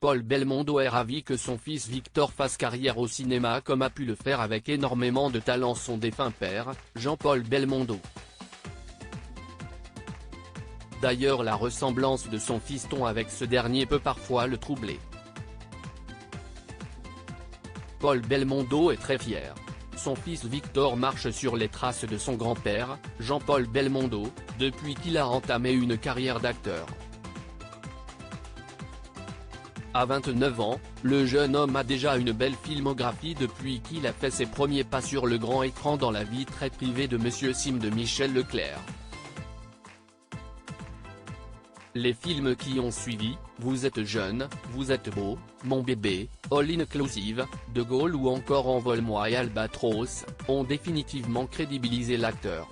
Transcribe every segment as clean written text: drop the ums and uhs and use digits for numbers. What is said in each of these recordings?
Paul Belmondo est ravi que son fils Victor fasse carrière au cinéma comme a pu le faire avec énormément de talent son défunt père, Jean-Paul Belmondo. D'ailleurs la ressemblance de son fiston avec ce dernier peut parfois le troubler. Paul Belmondo est très fier. Son fils Victor marche sur les traces de son grand-père, Jean-Paul Belmondo, depuis qu'il a entamé une carrière d'acteur. À 29 ans, le jeune homme a déjà une belle filmographie depuis qu'il a fait ses premiers pas sur le grand écran dans la vie très privée de Monsieur Sim de Michel Leclerc. Les films qui ont suivi, Vous êtes jeune, Vous êtes beau, Mon bébé, All Inclusive, De Gaulle ou encore Envole-moi et Albatros, ont définitivement crédibilisé l'acteur.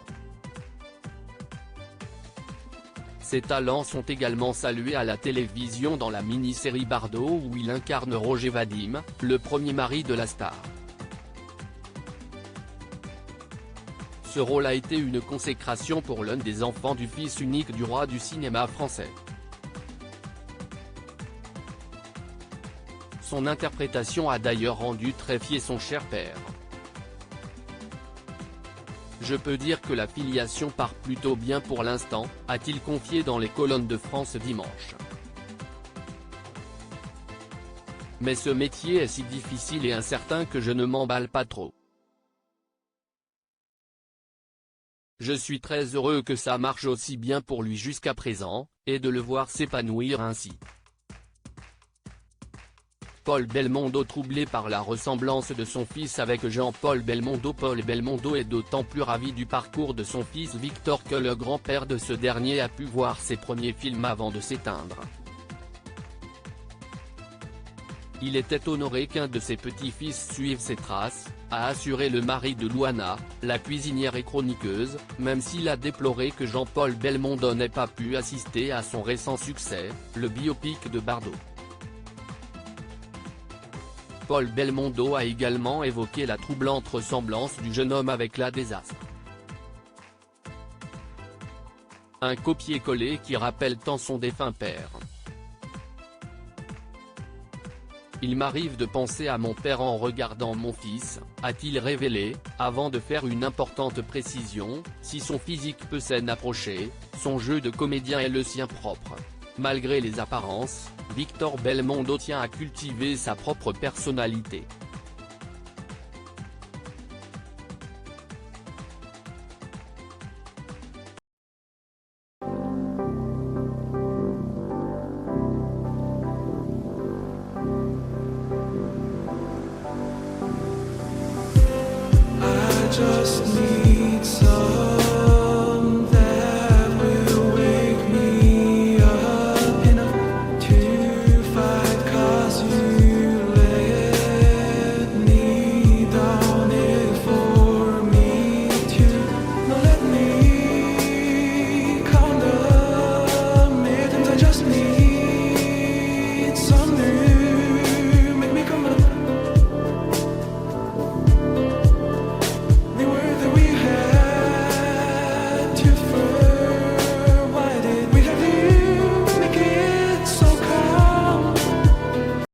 Ses talents sont également salués à la télévision dans la mini-série Bardot où il incarne Roger Vadim, le premier mari de la star. Ce rôle a été une consécration pour l'un des enfants du fils unique du roi du cinéma français. Son interprétation a d'ailleurs rendu très fier son cher père. Je peux dire que la filiation part plutôt bien pour l'instant, a-t-il confié dans les colonnes de France dimanche. Mais ce métier est si difficile et incertain que je ne m'emballe pas trop. Je suis très heureux que ça marche aussi bien pour lui jusqu'à présent, et de le voir s'épanouir ainsi. Paul Belmondo troublé par la ressemblance de son fils avec Jean-Paul Belmondo. Paul Belmondo est d'autant plus ravi du parcours de son fils Victor que le grand-père de ce dernier a pu voir ses premiers films avant de s'éteindre. Il était honoré qu'un de ses petits-fils suive ses traces, a assuré le mari de Louana, la cuisinière et chroniqueuse, même s'il a déploré que Jean-Paul Belmondo n'ait pas pu assister à son récent succès, le biopic de Bardot. Paul Belmondo a également évoqué la troublante ressemblance du jeune homme avec la désastre. Un copier-coller qui rappelle tant son défunt père. Il m'arrive de penser à mon père en regardant mon fils, a-t-il révélé, avant de faire une importante précision, si son physique peut s'en approcher, son jeu de comédien est le sien propre. Malgré les apparences, Victor Belmondo tient à cultiver sa propre personnalité. I just need some